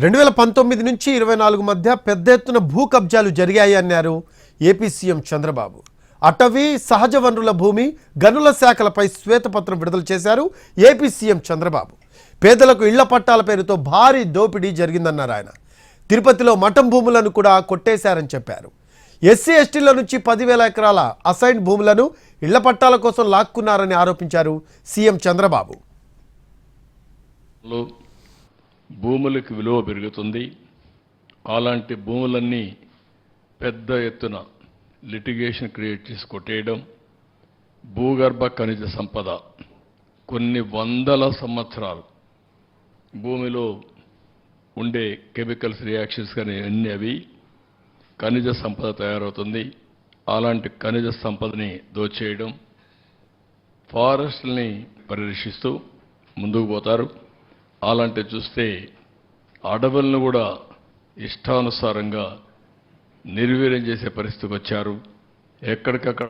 2019 నుంచి 24 మధ్య పెద్ద ఎత్తున భూ కబ్జాలు జరిగాయి అన్నారు ఏపీ సీఎం చంద్రబాబు. అటవీ సహజ వనరుల భూమి గనుల శాఖలపై శ్వేతపత్రం విడుదల చేశారు ఏపీ సీఎం చంద్రబాబు. పేదలకు ఇళ్ల పట్టాల పేరుతో భారీ దోపిడీ జరిగిందన్నారు ఆయన. తిరుపతిలో మఠం భూములను కూడా కొట్టేశారని చెప్పారు. ఎస్సీ ఎస్టీల నుంచి 10,000 ఎకరాల అసైన్ భూములను ఇళ్ల పట్టాల కోసం లాక్కున్నారని ఆరోపించారు సీఎం చంద్రబాబు. భూములకు విలువ పెరుగుతుంది. అలాంటి భూములన్నీ పెద్ద ఎత్తున లిటిగేషన్ క్రియేట్ చేసి కొట్టేయడం, భూగర్భ ఖనిజ సంపద కొన్ని వందల సంవత్సరాలు భూమిలో ఉండే కెమికల్స్ రియాక్షన్స్ కానీ అన్నీ అవి ఖనిజ సంపద తయారవుతుంది. అలాంటి ఖనిజ సంపదని దోచేయడం, ఫారెస్ట్ని పరిరక్షిస్తూ ముందుకు పోతారు. అలాంటి చూస్తే అడవులను కూడా ఇష్టానుసారంగా నిర్వీర్యం చేసే పరిస్థితికి వచ్చారు. ఎక్కడికక్కడ